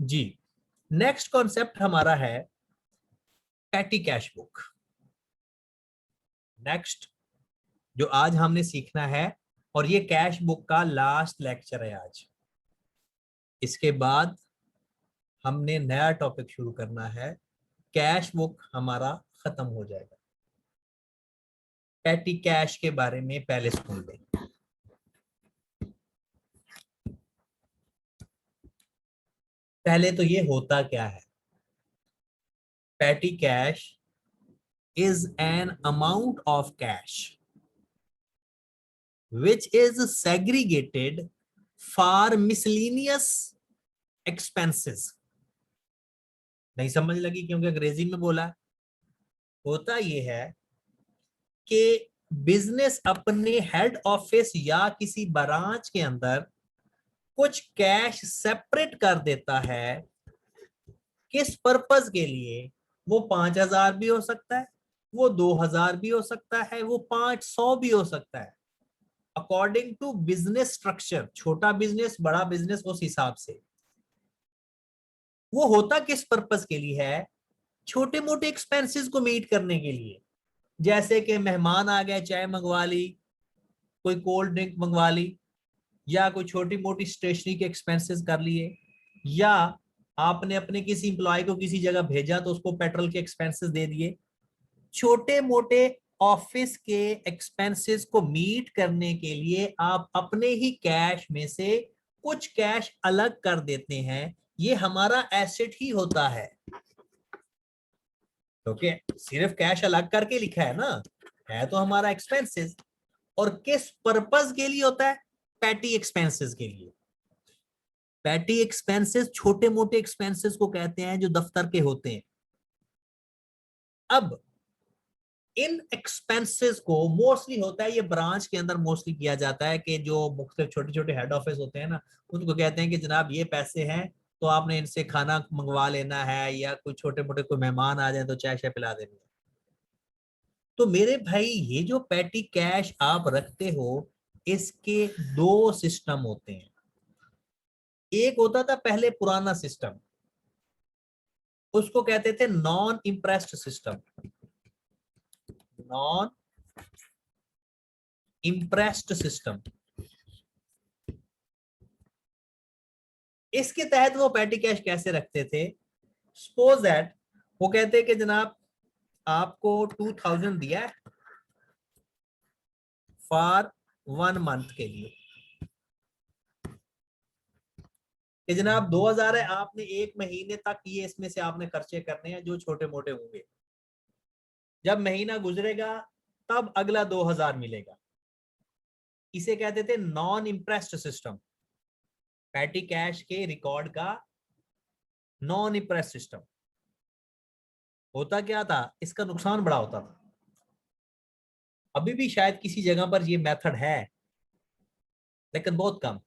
जी। Next concept हमारा है petty cash book. Next जो आज हमने सीखना है, और ये कैश बुक का लास्ट लेक्चर है आज। इसके बाद हमने नया टॉपिक शुरू करना है, कैश बुक हमारा खत्म हो जाएगा। पैटी कैश के बारे में पहले सुन लें। पहले तो ये होता क्या है? Petty cash is an amount of cash which is segregated for miscellaneous expenses। नहीं समझ लगी क्योंकि अंग्रेजी में बोला। होता ये है कि बिजनेस अपने हेड ऑफिस या किसी ब्रांच के अंदर कुछ कैश सेपरेट कर देता है। किस पर्पस के लिए? वो 5,000 भी हो सकता है, वो 2,000 भी हो सकता है, वो 500 भी हो सकता है, अकॉर्डिंग टू बिजनेस स्ट्रक्चर। छोटा बिजनेस, बड़ा बिजनेस, उस हिसाब से। वो होता किस पर्पस के लिए है? छोटे मोटे एक्सपेंसेस को मीट करने के लिए। जैसे कि मेहमान आ गए, चाय मंगवा ली, कोई कोल्ड ड्रिंक मंगवा ली, या कोई छोटी मोटी स्टेशनरी के एक्सपेंसेस कर लिए, या आपने अपने किसी इंप्लॉय को किसी जगह भेजा तो उसको पेट्रोल के एक्सपेंसेस दे दिए। छोटे मोटे ऑफिस के एक्सपेंसेस को मीट करने के लिए आप अपने ही कैश में से कुछ कैश अलग कर देते हैं। ये हमारा एसेट ही होता है, क्योंकि सिर्फ कैश अलग करके लिखा है ना, है तो हमारा एक्सपेंसेस। और किस पर्पस के लिए होता है? पैटी एक्सपेंसेस के लिए। पैटी एक्सपेंसेस छोटे मोटे एक्सपेंसेस को कहते हैं जो दफ्तर के होते हैं। अब इन एक्सपेंसेस को मोस्टली होता है, ये ब्रांच के अंदर मोस्टली किया जाता है कि जो मुख्तलिफ छोटे छोटे हेड ऑफिस होते हैं ना, उनको कहते हैं कि जनाब ये पैसे हैं तो आपने इनसे खाना मंगवा लेना है, या कोई छोटे मोटे कोई मेहमान आ जाए तो चाय शाय पिला देनी है। तो मेरे भाई ये जो पैटी कैश आप रखते हो, इसके दो सिस्टम होते हैं। एक होता था पहले पुराना सिस्टम, उसको कहते थे non impressed system. Non impressed system. इसके तहत वो पैटी कैश कैसे रखते थे? सपोज दैट वो कहते कि जनाब आपको 2,000 दिया है फॉर 1 मंथ के लिए, कि जनाब 2,000 है, आपने 1 महीने तक ये इसमें से आपने खर्चे करने हैं जो छोटे मोटे होंगे। जब महीना गुजरेगा तब अगला 2,000 मिलेगा। इसे कहते थे non impressed system, petty cash के रिकॉर्ड का नॉन इम्प्रेस्ड सिस्टम। होता क्या था? इसका नुकसान बड़ा होता था। अभी भी शायद किसी जगह पर ये मेथड है, लेकिन बहुत कम।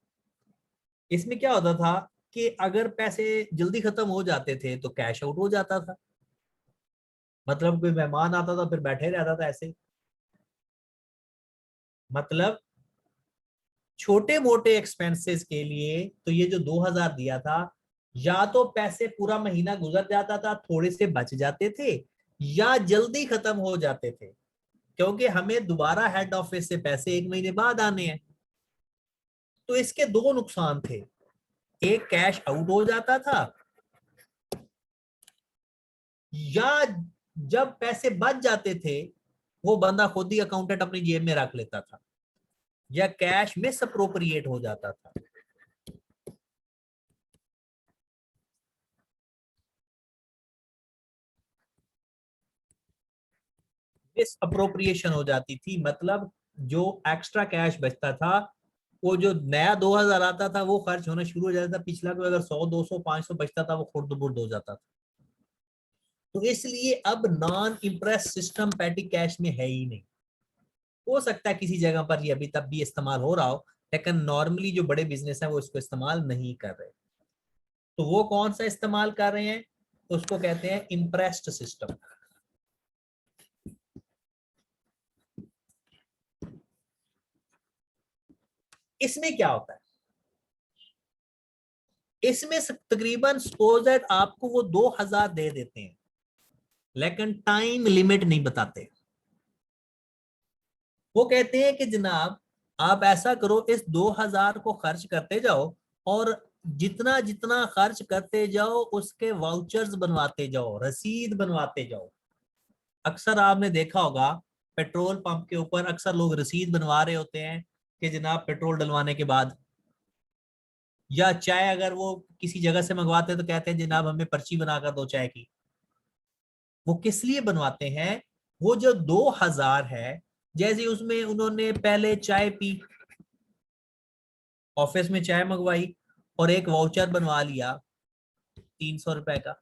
इसमें क्या होता था कि अगर पैसे जल्दी खत्म हो जाते थे तो कैश आउट हो जाता था। मतलब कोई मेहमान आता था फिर बैठे रहता था ऐसे। मतलब छोटे मोटे एक्सपेंसेस के लिए तो ये जो 2,000 दिया था, या तो पैसे पूरा महीना गुजर जाता था, थोड़े से बच जाते थे, या जल्दी खत्म हो जाते थे, क्योंकि हमें दोबारा हेड ऑफिस से पैसे 1 महीने बाद आने हैं। तो इसके दो नुकसान थे, एक कैश आउट हो जाता था, या जब पैसे बच जाते थे वो बंदा खुद ही अकाउंटेंट अपनी जेब में रख लेता था, या कैश में सप्रोप्रिएट हो जाता था। मिस अप्रोप्रिएशन हो जाती थी, मतलब जो एक्स्ट्रा कैश बचता था, वो जो नया 2,000 आता था वो खर्च होना शुरू हो जाता था, पिछला कोई अगर 100 200 500 बचता था वो खुर्द बुर्द हो जाता था। तो इसलिए अब non impress system petty cash में है ही नहीं। हो सकता है किसी जगह पर ये अभी तब भी इस्तेमाल हो रहा हो, लेकिन नॉर्मली जो बड़े बिजनेस है वो इसको इस्तेमाल नहीं कर रहे। तो वो कौन सा इस्तेमाल कर रहे हैं? उसको कहते हैं इम्प्रेस्ड सिस्टम। इसमें क्या होता है? इसमें तकरीबन सपोज दैट आपको वो 2000 दे देते हैं, लेकिन टाइम लिमिट नहीं बताते। वो कहते हैं कि जनाब आप ऐसा करो, इस 2000 को खर्च करते जाओ और जितना जितना खर्च करते जाओ उसके वाउचर्स बनवाते जाओ, रसीद बनवाते जाओ। अक्सर आपने देखा होगा पेट्रोल पंप के ऊपर अक्सर लोग रसीद बनवा रहे होते हैं कि जनाब पेट्रोल डलवाने के बाद, या चाय अगर वो किसी जगह से मंगवाते हैं तो कहते हैं जनाब हमें पर्ची बनाकर दो चाय की। वो किस लिए बनवाते हैं? वो जो 2000 है, जैसे उसमें उन्होंने पहले चाय पी, ऑफिस में चाय मंगवाई और एक वाउचर बनवा लिया 300 रुपए का,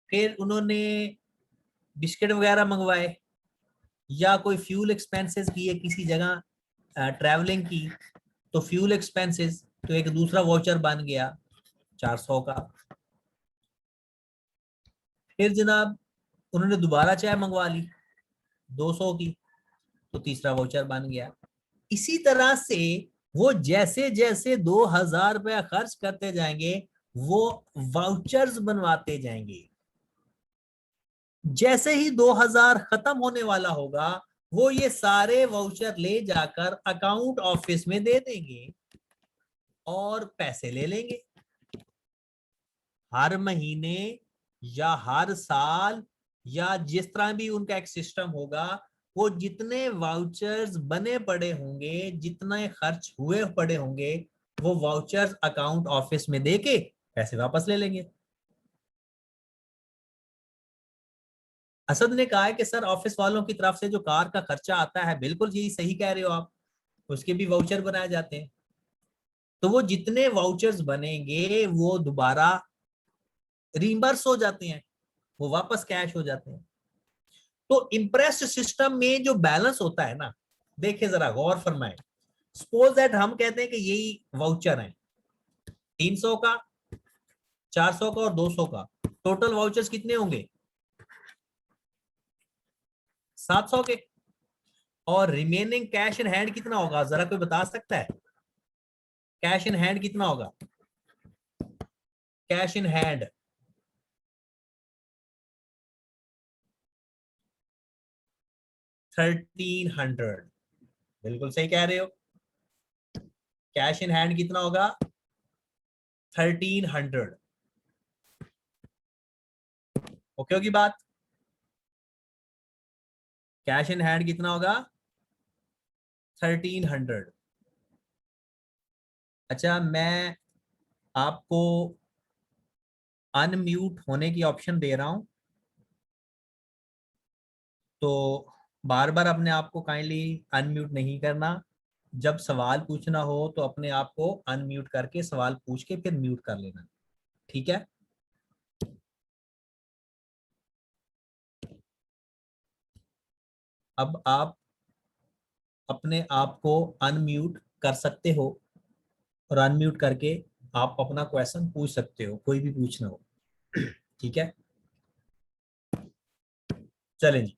फिर उन्होंने बिस्किट वगैरह मंगवाए या कोई फ्यूल एक्सपेंसेस किए किसी जगह ट्रैवलिंग की, तो फ्यूल एक्सपेंसेस, तो एक दूसरा वाउचर बन गया 400 का। फिर जनाब उन्होंने दोबारा चाय मंगवा ली 200 की, तो तीसरा वाउचर बन गया। इसी तरह से वो जैसे जैसे 2000 रुपया खर्च करते जाएंगे वो वाउचर्स बनवाते जाएंगे। जैसे ही 2000 खत्म होने वाला होगा वो ये सारे वाउचर ले जाकर अकाउंट ऑफिस में दे देंगे और पैसे ले लेंगे। हर महीने या हर साल या जिस तरह भी उनका एक सिस्टम होगा, वो जितने वाउचर्स बने पड़े होंगे, जितने खर्च हुए पड़े होंगे, वो वाउचर्स अकाउंट ऑफिस में देके पैसे वापस ले लेंगे। असद ने कहा है कि सर ऑफिस वालों की तरफ से जो कार का खर्चा आता है, बिल्कुल यही सही कह रहे हो आप, उसके भी वाउचर बनाए जाते हैं। तो वो जितने वाउचर्स बनेंगे वो दोबारा रीइंबर्स हो जाते हैं, वो वापस कैश हो जाते हैं। तो इम्प्रेस्ड सिस्टम में जो बैलेंस होता है ना, देखिए जरा गौर फरमाए, सपोज दैट हम कहते हैं कि यही वाउचर है 300 का, 400 का और 200 का, टोटल वाउचर्स कितने होंगे? 700 के। और रिमेनिंग कैश इन हैंड कितना होगा, जरा कोई बता सकता है? कैश इन हैंड कितना होगा? Cash in hand 1300। बिल्कुल सही कह रहे हो, कैश इन हैंड कितना होगा? 1300। ओके होगी बात? कैश इन हैंड कितना होगा? 1300। अच्छा, मैं आपको अनम्यूट होने की ऑप्शन दे रहा हूं, तो बार बार अपने आप को काइंडली अनम्यूट नहीं करना। जब सवाल पूछना हो तो अपने आप को अनम्यूट करके सवाल पूछ के फिर म्यूट कर लेना, ठीक है? अब आप अपने आप को अनम्यूट कर सकते हो और अनम्यूट करके आप अपना क्वेश्चन पूछ सकते हो, कोई भी पूछना हो, ठीक है? चलें जी,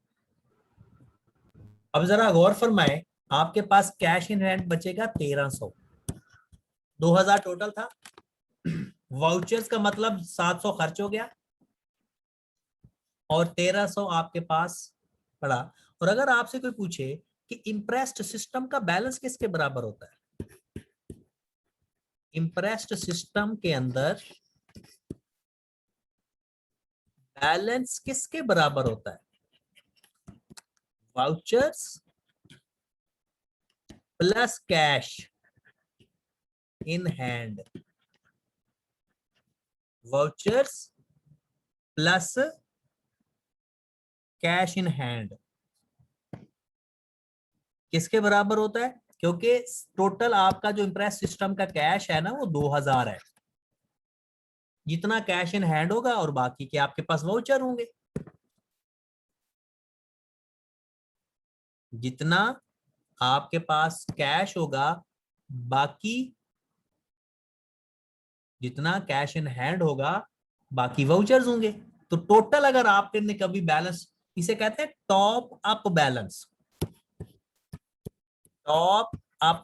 अब जरा गौर फरमाए, आपके पास कैश इन हैंड बचेगा 1300। 2000 टोटल था, वाउचर्स का मतलब 700 खर्च हो गया और 1300 आपके पास पड़ा। और अगर आपसे कोई पूछे कि इम्प्रेस्ड सिस्टम का बैलेंस किसके बराबर होता है, इम्प्रेस्ड सिस्टम के अंदर बैलेंस किसके बराबर होता है? Vouchers plus cash in hand, vouchers plus cash in hand किसके बराबर होता है? क्योंकि टोटल आपका जो इम्प्रेस सिस्टम का कैश है ना वो 2000 है, जितना कैश इन हैंड होगा और बाकी के आपके पास वाउचर होंगे। जितना आपके पास कैश होगा, बाकी जितना कैश इन हैंड होगा बाकी वाउचर्स होंगे। तो टोटल अगर आपने कभी बैलेंस, इसे कहते हैं top up balance, top up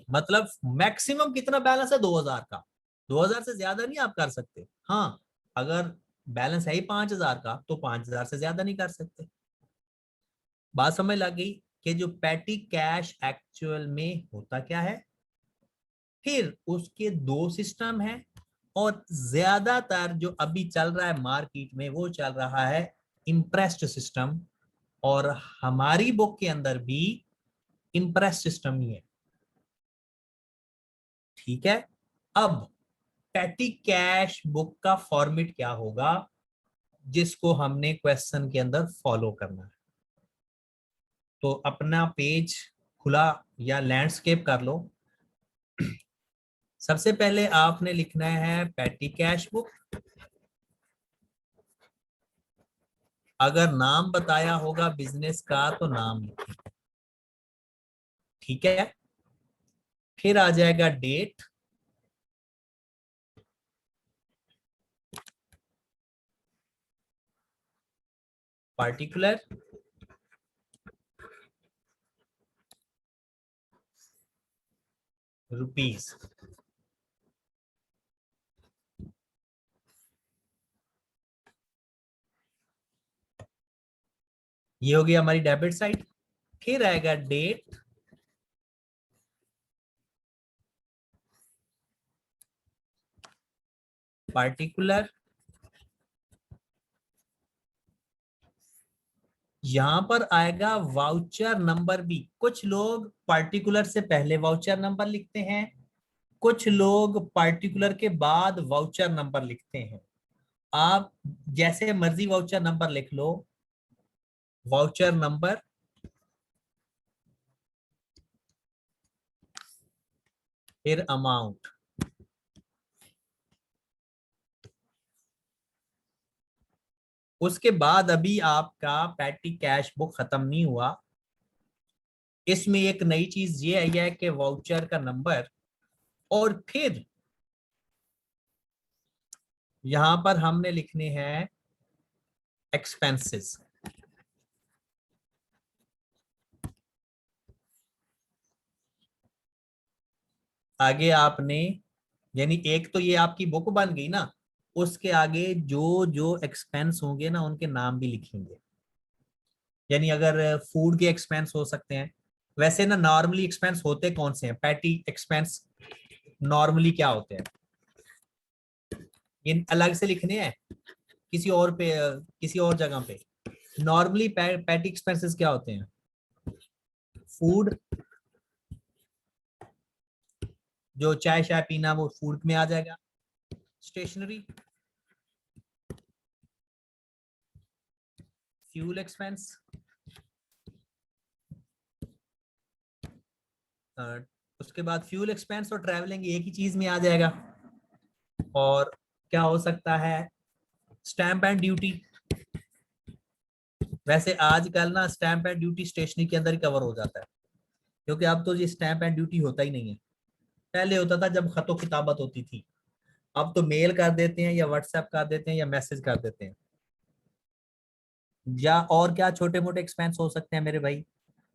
मतलब मैक्सिमम कितना बैलेंस है 2000 का, 2000 से ज्यादा नहीं आप कर सकते। हाँ, अगर बैलेंस है ही 5000 का तो 5000 से ज्यादा नहीं कर सकते। बात समझ लग गई कि जो पैटी कैश एक्चुअल में होता क्या है। फिर उसके दो सिस्टम है, और ज्यादातर जो अभी चल रहा है मार्केट में वो चल रहा है इम्प्रेस्ड सिस्टम, और हमारी बुक के अंदर भी इम्प्रेस सिस्टम ही है। ठीक है, अब पैटी कैश बुक का फॉर्मेट क्या होगा जिसको हमने क्वेश्चन के अंदर फॉलो करना है। तो अपना पेज खुला या लैंडस्केप कर लो। सबसे पहले आपने लिखना है पैटी कैश बुक। अगर नाम बताया होगा बिजनेस का तो नाम लिखें। ठीक है, फिर आ जाएगा डेट, पार्टिकुलर, रुपीस। ये हो गई हमारी डेबिट साइड। फिर आएगा डेट, पार्टिकुलर, यहां पर आएगा वाउचर नंबर भी। कुछ लोग पार्टिकुलर से पहले वाउचर नंबर लिखते हैं, कुछ लोग पार्टिकुलर के बाद वाउचर नंबर लिखते हैं। आप जैसे मर्जी वाउचर नंबर लिख लो। वाउचर नंबर, फिर अमाउंट। उसके बाद अभी आपका पैटी कैश बुक खत्म नहीं हुआ, इसमें एक नई चीज ये आई है कि वाउचर का नंबर, और फिर यहां पर हमने लिखने हैं एक्सपेंसेस। आगे आपने, यानी एक तो ये आपकी बुक बन गई ना, उसके आगे जो जो एक्सपेंस होंगे ना उनके नाम भी लिखेंगे। यानी अगर फूड के एक्सपेंस हो सकते हैं, वैसे ना नॉर्मली एक्सपेंस होते कौन से हैं, पैटी एक्सपेंस नॉर्मली क्या होते हैं, ये अलग से लिखने हैं किसी और पे, किसी और जगह पे। नॉर्मली पैटी एक्सपेंसेस क्या होते हैं, फूड, जो चाय शाय पीना वो फूड में आ जाएगा, स्टेशनरी, फ्यूल एक्सपेंस, उसके बाद फ्यूल एक्सपेंस और ट्रैवलिंग एक ही चीज में आ जाएगा। और क्या हो सकता है, स्टैंप एंड ड्यूटी। वैसे आजकल ना स्टैंप एंड ड्यूटी स्टेशनरी के अंदर ही कवर हो जाता है, क्योंकि अब तो ये स्टैंप एंड ड्यूटी होता ही नहीं है। पहले होता था जब खतो किताबत होती थी, अब तो मेल कर देते हैं या व्हाट्सएप कर देते हैं या मैसेज कर देते हैं। या और क्या छोटे मोटे एक्सपेंस हो सकते हैं मेरे भाई,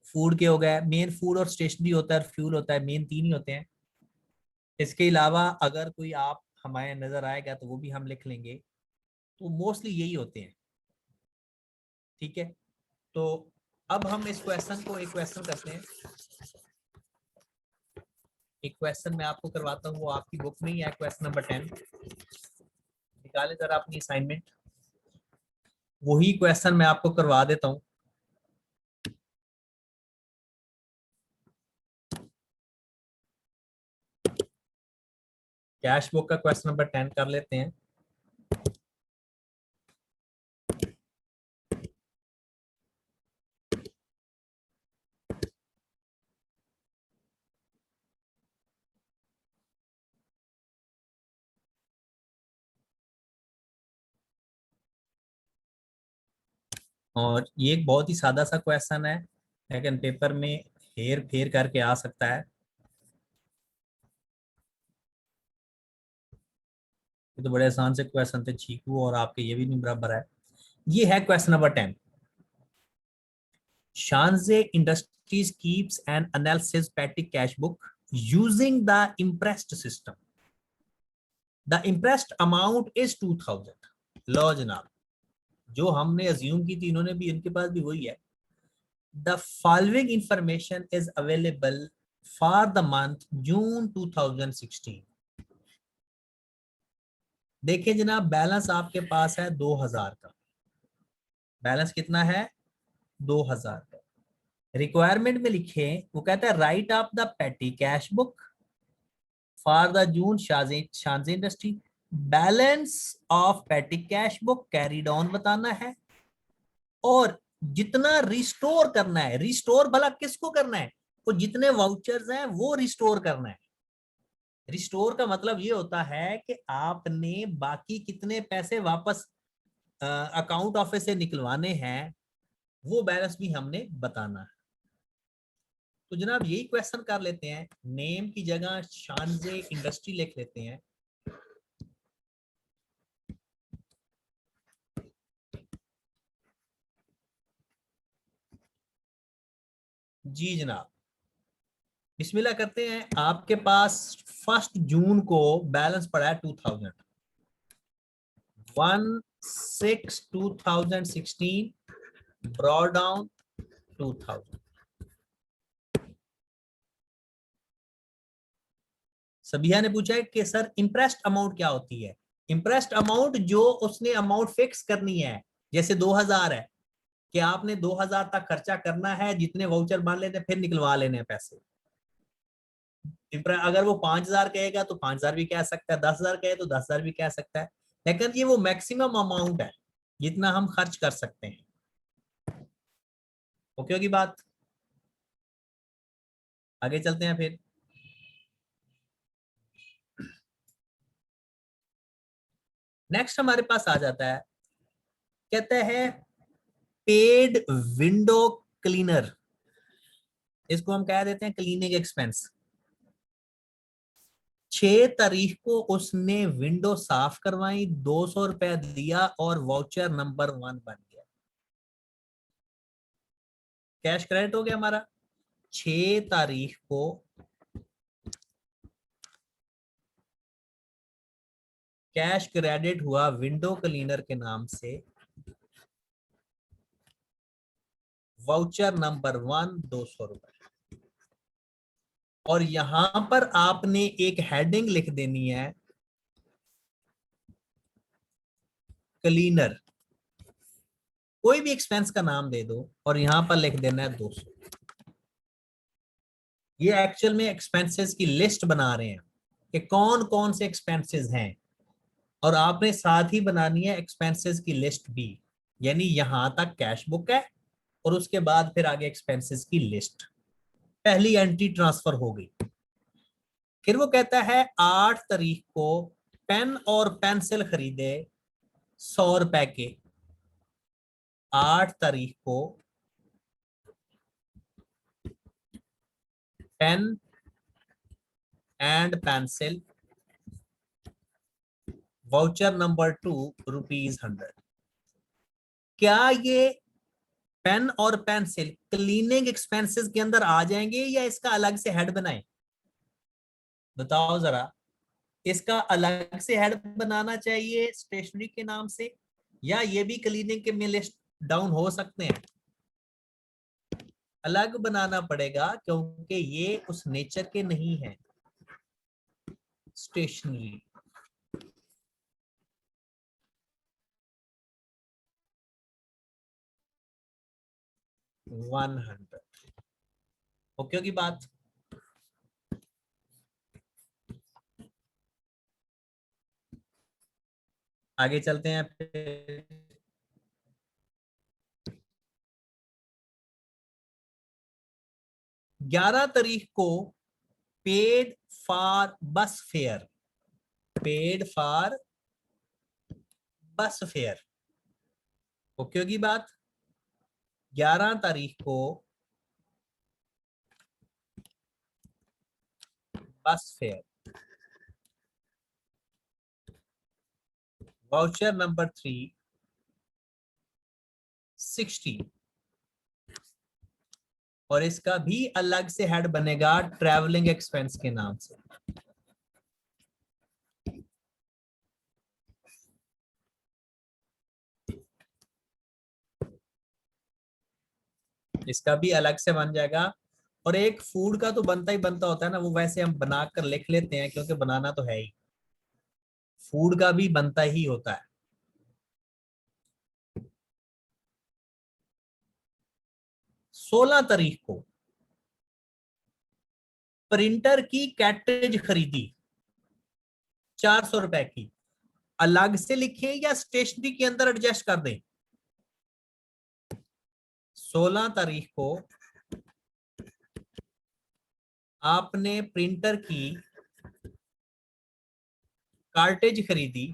फूड के हो गए, मेन फूड और स्टेशनरी होता है और फ्यूल होता है, मेन तीन ही होते हैं। इसके अलावा अगर कोई आप हमारे नजर आएगा तो वो भी हम लिख लेंगे, तो मोस्टली यही होते हैं। ठीक है, तो अब हम इस क्वेश्चन को एक क्वेश्चन करते हैं। एक क्वेश्चन मैं आपको करवाता हूँ, वो आपकी बुक में ही है, क्वेश्चन नंबर 10। निकाले जरा अपनी असाइनमेंट, वही क्वेश्चन मैं आपको करवा देता हूँ। कैश बुक का क्वेश्चन नंबर 10 कर लेते हैं। और ये एक बहुत ही सादा सा क्वेश्चन है, लेकिन पेपर में हेर फेर करके आ सकता है। ये तो बड़े आसान से क्वेश्चन थे चीकू, और आपके ये भी नहीं बराबर है। ये है question number 10। शानजे industries keeps N analysis petty cash book using the impressed system. The impressed amount is 2000. लो जनाब, जो हमने अज्यूम की थी इन्होंने भी, इनके पास भी वही है. The following information is available for the month June 2016. देखिए जनाब, बैलेंस आपके पास है 2000 का. बैलेंस कितना है? 2000 का. रिक्वायरमेंट में लिखे, वो कहता है write off the petty cash book for the June शांजी industry. Balance of petty cash book carried on बताना है, और जितना रिस्टोर करना है. रिस्टोर भला किसको करना है? तो जितने वाउचर्स हैं वो रिस्टोर करना है. रिस्टोर का मतलब ये होता है कि आपने बाकी कितने पैसे वापस अकाउंट ऑफिस से निकलवाने हैं, वो बैलेंस भी हमने बताना है. तो जनाब यही क्वेश्चन कर लेते हैं. नेम की जगह शानजे इंडस्ट्री लिख लेते हैं. जी जनाब, बिस्मिल्लाह करते हैं. आपके पास 1 जून को बैलेंस पड़ा है 2000. 1/6/2016 ब्रॉड डाउन 2000. सबिया ने पूछा है कि सर इंप्रेस्ड अमाउंट क्या होती है? इंप्रेस्ड अमाउंट जो उसने अमाउंट फिक्स करनी है, जैसे 2000 है कि आपने 2000 तक खर्चा करना है, जितने वाउचर मान लेते हैं फिर निकलवा लेने हैं पैसे. अगर वो 5000 कहेगा तो 5000 भी कह सकता है, 10,000 कहे तो 10,000 भी कह सकता है, लेकिन ये वो मैक्सिमम अमाउंट है जितना हम खर्च कर सकते हैं. ओके होगी बात? आगे चलते हैं. फिर नेक्स्ट हमारे पास आ जाता है, कहते हैं पेड विंडो क्लीनर. इसको हम कह देते हैं क्लीनिंग एक्सपेंस. 6 तारीख को उसने विंडो साफ करवाई, 200 रुपया दिया और वाउचर नंबर 1 बन गया. कैश क्रेडिट हो गया हमारा. 6 तारीख को कैश क्रेडिट हुआ विंडो क्लीनर के नाम से, वाउचर नंबर 1 200 रुपए. और यहां पर आपने एक हेडिंग लिख देनी है, क्लीनर. कोई भी एक्सपेंस का नाम दे दो और यहां पर लिख देना है 200. ये एक्चुअल में एक्सपेंसेस की लिस्ट बना रहे हैं कि कौन कौन से एक्सपेंसेस हैं, और आपने साथ ही बनानी है एक्सपेंसेस की लिस्ट भी. यानी यहां तक कैश बुक है और उसके बाद फिर आगे एक्सपेंसेस की लिस्ट. पहली एंट्री ट्रांसफर हो गई. फिर वो कहता है 8 तारीख को पेन और पेंसिल खरीदे 100 रुपए के. 8 तारीख को pen and pencil, voucher number 2 ₹100. क्या ये पेन और पेंसिल क्लीनिंग एक्सपेंसेस के अंदर आ जाएंगे या इसका अलग से हेड बनाएं? बताओ जरा. इसका अलग से हेड बनाना चाहिए स्टेशनरी के नाम से, या ये भी क्लीनिंग के में लिस्ट डाउन हो सकते हैं? अलग बनाना पड़ेगा क्योंकि ये उस नेचर के नहीं है स्टेशनरी. वन 100. ओके की बात. आगे चलते हैं. फिर 11 तारीख को पेड फॉर बस फेयर. पेड फॉर बस फेयर. ओके होगी बात. 11 तारीख को बस फेयर, वाउचर नंबर 3 60. और इसका भी अलग से हेड बनेगा ट्रैवलिंग एक्सपेंस के नाम से। इसका भी अलग से बन जाएगा। और एक फूड का तो बनता ही बनता होता है ना, वो वैसे हम बनाकर लिख लेते हैं क्योंकि बनाना तो है ही। फूड का भी बनता ही होता है। 16 तारीख को प्रिंटर की कैट्रिज खरीदी 400 रुपए की। अलग से लिखें या स्टेशनरी के अंदर एडजस्ट कर दें? 16 तारीख को आपने प्रिंटर की कार्टेज खरीदी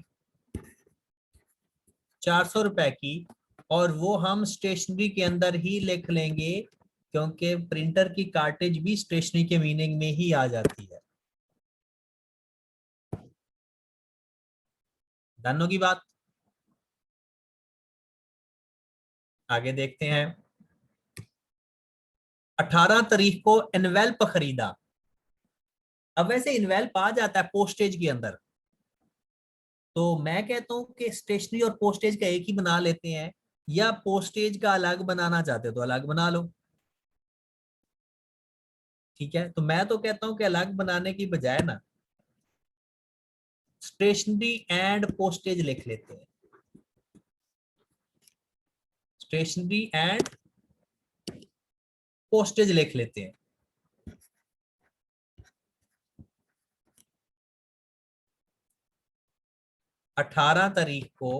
400 रुपए की, और वो हम स्टेशनरी के अंदर ही लिख लेंगे क्योंकि प्रिंटर की कार्टेज भी स्टेशनरी के मीनिंग में ही आ जाती है। डन होगी बात? आगे देखते हैं। 18 तारीख को एनवेल्प खरीदा। अब वैसे इनवेल्प आ जाता है पोस्टेज के अंदर, तो मैं कहता हूं कि स्टेशनरी और पोस्टेज का एक ही बना लेते हैं, या पोस्टेज का अलग बनाना चाहते हो तो अलग बना लो। ठीक है, तो मैं तो कहता हूं कि अलग बनाने की बजाय ना स्टेशनरी एंड पोस्टेज लिख लेते हैं। स्टेशनरी एंड पोस्टेज लिख लेते हैं। अठारह तारीख को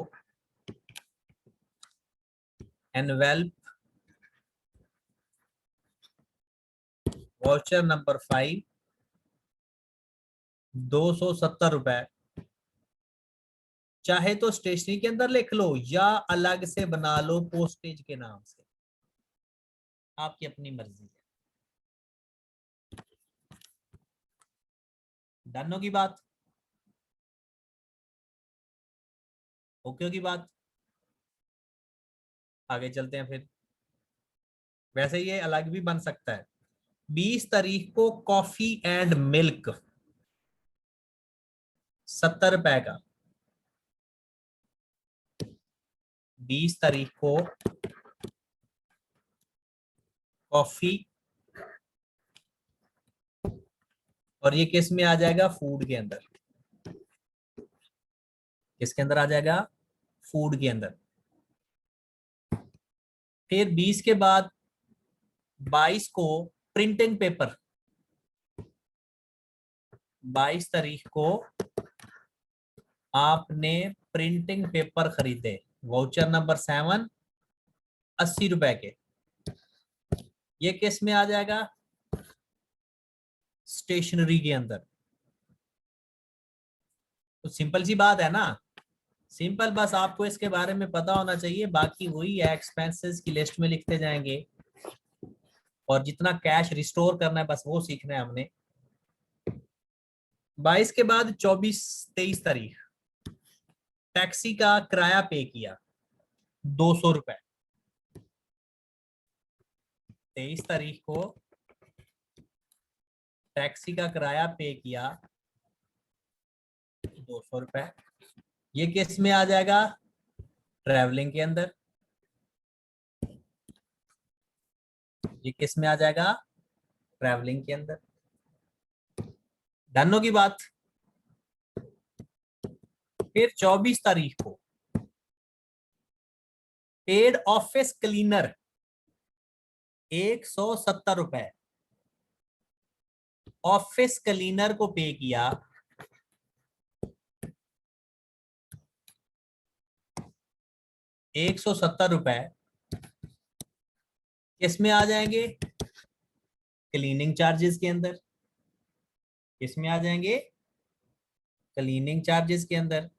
एनवेल्प वाउचर नंबर 5 270 रुपए। चाहे तो स्टेशनरी के अंदर लिख लो या अलग से बना लो पोस्टेज के नाम से, आपकी अपनी मर्जी है। डन होगी बात? ओके होगी बात? आगे चलते हैं फिर। वैसे ये अलग भी बन सकता है। 20 तारीख को कॉफी एंड मिल्क 70 रुपए का। 20 तारीख को कॉफी, और ये किस में आ जाएगा? फूड के अंदर। किसके अंदर आ जाएगा? फूड के अंदर। फिर 20 के बाद 22 को प्रिंटिंग पेपर। 22 तारीख को आपने प्रिंटिंग पेपर खरीदे, वाउचर नंबर 7 80 रुपए के। ये किस में आ जाएगा? स्टेशनरी के अंदर। तो सिंपल सी बात है ना, सिंपल, बस आपको इसके बारे में पता होना चाहिए, बाकी वही है, एक्सपेंसेस की लिस्ट में लिखते जाएंगे और जितना कैश रिस्टोर करना है बस वो सीखना है हमने। 22 के बाद 24-23 तारीख टैक्सी का किराया पे किया 200 रुपए। 23 तारीख को टैक्सी का किराया पे किया 200 रुपए। ये किस में आ जाएगा? ट्रैवलिंग के अंदर। ये किस में आ जाएगा? ट्रैवलिंग के अंदर। डन होगी बात? फिर 24 तारीख को पेड ऑफिस क्लीनर 170 रुपए। ऑफिस क्लीनर को पे किया 170 रुपए। किस में आ जाएंगे? क्लीनिंग चार्जेस के अंदर। किस में आ जाएंगे? क्लीनिंग चार्जेस के अंदर।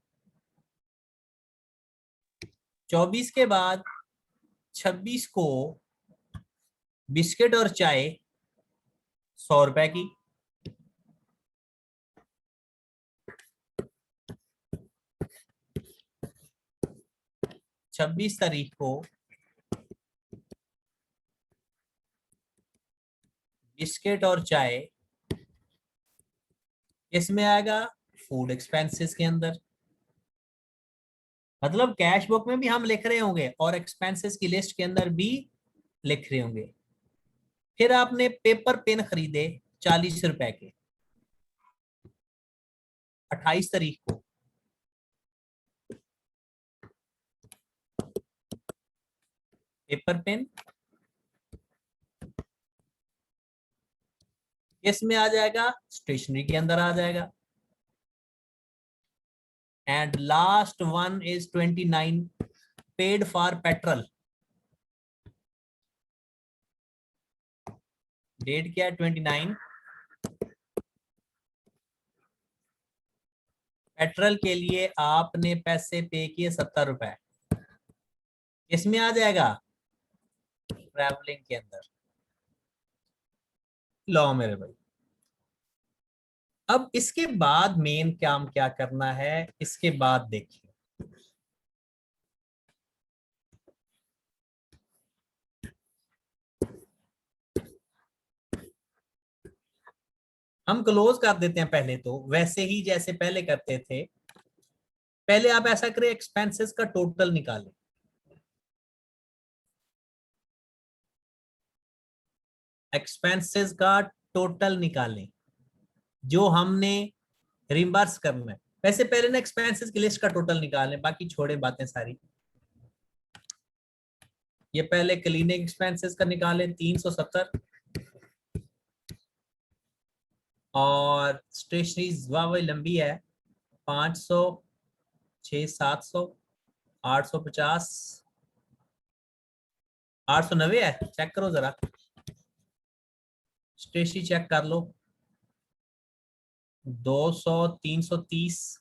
24 के बाद 26 को बिस्किट और चाय 100 रुपए की। 26 तारीख को बिस्किट और चाय इसमें आएगा फूड एक्सपेंसेस के अंदर। मतलब कैश बुक में भी हम लिख रहे होंगे और एक्सपेंसेस की लिस्ट के अंदर भी लिख रहे होंगे। फिर आपने पेपर पेन खरीदे 40 रुपए के 28 तारीख को। पेपर पेन इसमें आ जाएगा, स्टेशनरी के अंदर आ जाएगा। And last one is 29 paid for petrol. Date क्या है? 29। पेट्रोल के लिए आपने पैसे पे किए 70 रुपए। इसमें आ जाएगा ट्रैवलिंग के अंदर। लो मेरे भाई, अब इसके बाद मेन काम क्या करना है, इसके बाद देखिए। हम क्लोज कर देते हैं पहले, तो वैसे ही जैसे पहले करते थे। पहले आप ऐसा करें, एक्सपेंसेस का टोटल निकालें। एक्सपेंसेस का टोटल निकालें जो हमने रिम्बर्स करना है। वैसे पहले ना एक्सपेंसेस की लिस्ट का टोटल निकालें, बाकी छोड़े बातें सारी। ये पहले क्लीनिंग एक्सपेंसेस का निकालें 370, और स्टेशनरी वही लंबी है 500, 700, 850, 890 है। चेक करो जरा, स्टेशनरी चेक कर लो। 200, 330।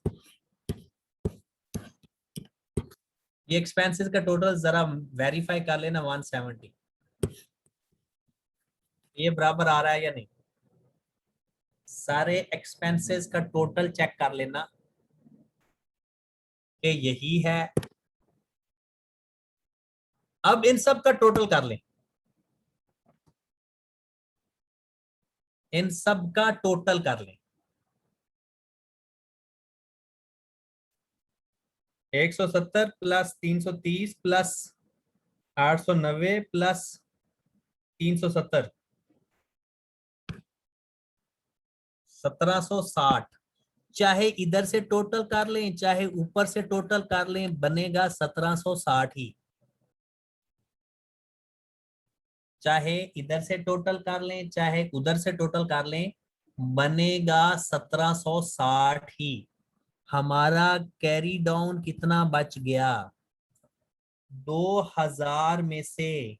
ये एक्सपेंसेस का टोटल जरा वेरीफाई कर लेना, 170। ये बराबर आ रहा है या नहीं? सारे एक्सपेंसेस का टोटल चेक कर लेना कि यही है। अब इन सब का टोटल कर लें, इन सब का टोटल कर लें। 170 प्लस 330 प्लस 890 प्लस 370, 1760। चाहे इधर से टोटल कर लें चाहे ऊपर से टोटल कर लें, बनेगा 1760 ही। चाहे इधर से टोटल कर लें चाहे उधर से टोटल कर लें, बनेगा 1760 ही। हमारा कैरी डाउन कितना बच गया? 2000 में से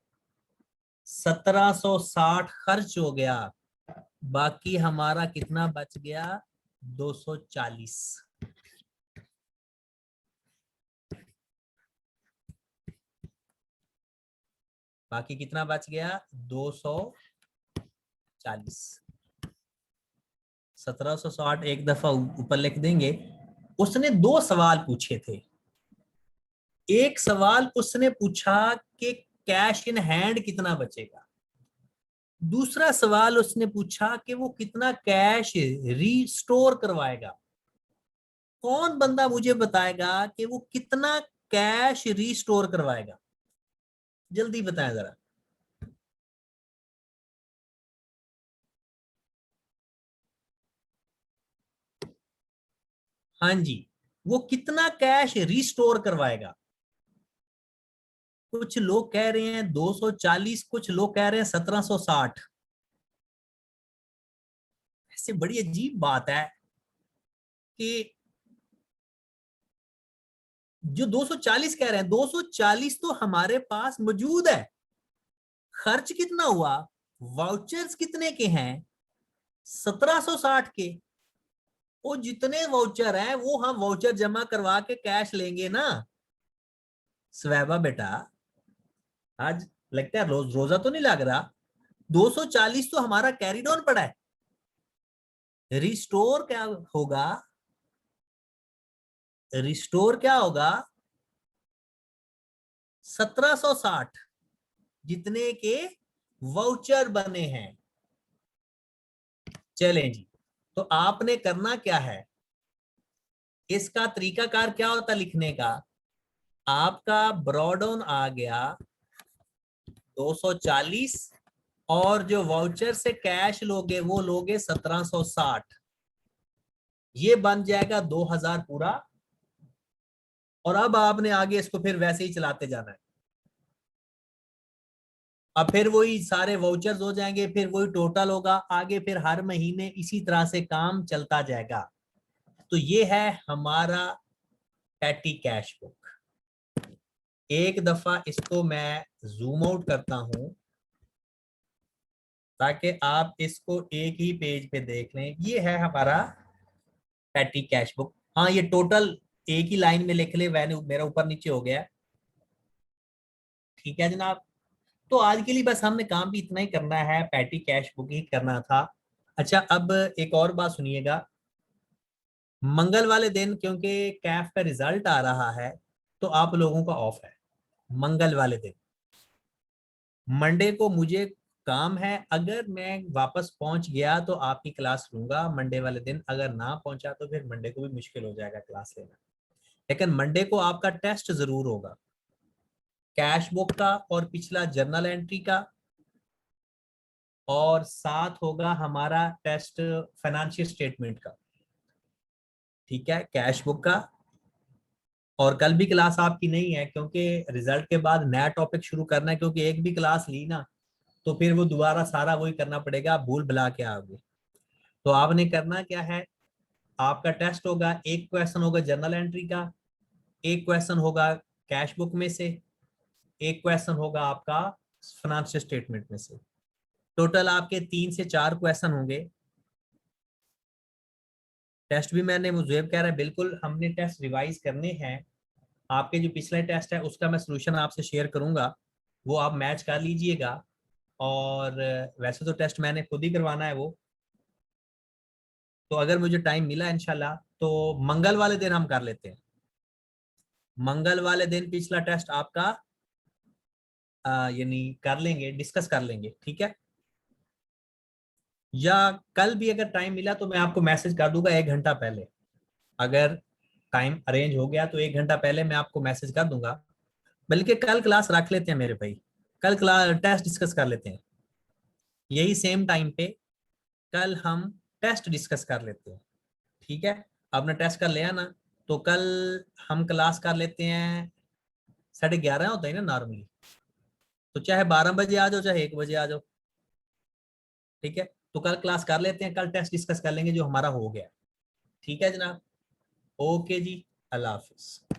1760 खर्च हो गया, बाकी हमारा कितना बच गया? 240। बाकी कितना बच गया? 240। 1760 एक दफा ऊपर लिख देंगे। उसने दो सवाल पूछे थे। एक सवाल उसने पूछा कि कैश इन हैंड कितना बचेगा। दूसरा सवाल उसने पूछा कि वो कितना कैश रीस्टोर करवाएगा। कौन बंदा मुझे बताएगा कि वो कितना कैश रीस्टोर करवाएगा? जल्दी बताएं जरा। हाँ जी, वो कितना कैश रिस्टोर करवाएगा? कुछ लोग कह रहे हैं 240, कुछ लोग कह रहे हैं 1760। ऐसे बड़ी अजीब बात है कि जो 240 कह रहे हैं, 240 तो हमारे पास मौजूद है। खर्च कितना हुआ? वाउचर्स कितने के हैं? 1760 के। वो जितने वाउचर हैं वो हम वाउचर जमा करवा के कैश लेंगे ना। स्वैबा बेटा, आज लगता है रोजा तो नहीं लग रहा। 240 तो हमारा कैरी डाउन पड़ा है। रिस्टोर क्या होगा? रिस्टोर क्या होगा? 1760 जितने के वाउचर बने हैं। चलें जी, तो आपने करना क्या है, इसका तरीकाकार क्या होता लिखने का, आपका ब्रॉडऑन आ गया 240 और जो वाउचर से कैश लोगे वो लोगे 1760, ये बन जाएगा 2000 पूरा। और अब आपने आगे इसको फिर वैसे ही चलाते जाना है। अब फिर वही सारे वाउचर्स हो जाएंगे, फिर वही टोटल होगा आगे, फिर हर महीने इसी तरह से काम चलता जाएगा। तो ये है हमारा पैटी कैश बुक। एक दफा इसको मैं जूम आउट करता हूं ताकि आप इसको एक ही पेज पे देख लें। ये है हमारा पैटी कैश बुक। हाँ, ये टोटल एक ही लाइन में लिख ले, मैंने मेरा ऊपर नीचे हो गया। ठीक है जनाब, तो आज के लिए बस हमने काम भी इतना ही करना है, पैटी कैश बुक ही करना था। अच्छा, अब एक और बात सुनिएगा, मंगल वाले दिन क्योंकि कैफ का रिजल्ट आ रहा है तो आप लोगों का ऑफ है मंगल वाले दिन। मंडे को मुझे काम है, अगर मैं वापस पहुंच गया तो आपकी क्लास लूंगा मंडे वाले दिन, अगर ना पहुंचा तो फिर मंडे को भी मुश्किल हो जाएगा क्लास लेना। लेकिन मंडे को आपका टेस्ट जरूर होगा, कैश बुक का और पिछला जर्नल एंट्री का, और साथ होगा हमारा टेस्ट फाइनेंशियल स्टेटमेंट का। ठीक है, कैश बुक का। और कल भी क्लास आपकी नहीं है क्योंकि रिजल्ट के बाद नया टॉपिक शुरू करना है, क्योंकि एक भी क्लास ली ना तो फिर वो दोबारा सारा वही करना पड़ेगा, आप भूल भुला के आओगे। तो आपने करना क्या है, आपका टेस्ट होगा, एक क्वेश्चन होगा जर्नल एंट्री का, एक क्वेश्चन होगा कैश बुक में से, एक क्वेश्चन होगा आपका फाइनेंशियल स्टेटमेंट में से। टोटल आपके 3 से 4 क्वेश्चन होंगे। टेस्ट भी मैंने, मुझे कह रहा है बिल्कुल हमने टेस्ट रिवाइज करने हैं। आपके जो पिछले टेस्ट है उसका मैं सोल्यूशन आपसे शेयर करूंगा, वो आप मैच कर लीजिएगा। और वैसे तो टेस्ट मैंने खुद ही करवाना है वो, तो अगर मुझे टाइम मिला इंशाल्लाह तो मंगल वाले दिन हम कर लेते हैं। मंगल वाले दिन पिछला टेस्ट आपका यानी कर लेंगे, डिस्कस कर लेंगे। ठीक है, या कल भी अगर टाइम मिला तो मैं आपको मैसेज कर दूंगा 1 घंटा पहले। अगर टाइम अरेंज हो गया तो 1 घंटा पहले मैं आपको मैसेज कर दूंगा। बल्कि कल क्लास रख लेते हैं मेरे भाई, कल क्लास टेस्ट डिस्कस कर लेते हैं, यही सेम टाइम पे कल हम टेस्ट डिस्कस कर लेते हैं। ठीक है, आपने टेस्ट कर लिया ना, तो कल हम क्लास कर लेते हैं, 11:30 होता है ना नॉर्मली, तो चाहे 12 बजे आ जाओ चाहे 1 बजे आ जाओ। ठीक है, तो कल क्लास कर लेते हैं, कल टेस्ट डिस्कस कर लेंगे जो हमारा हो गया। ठीक है जनाब, ओके जी, अल्लाह हाफिज।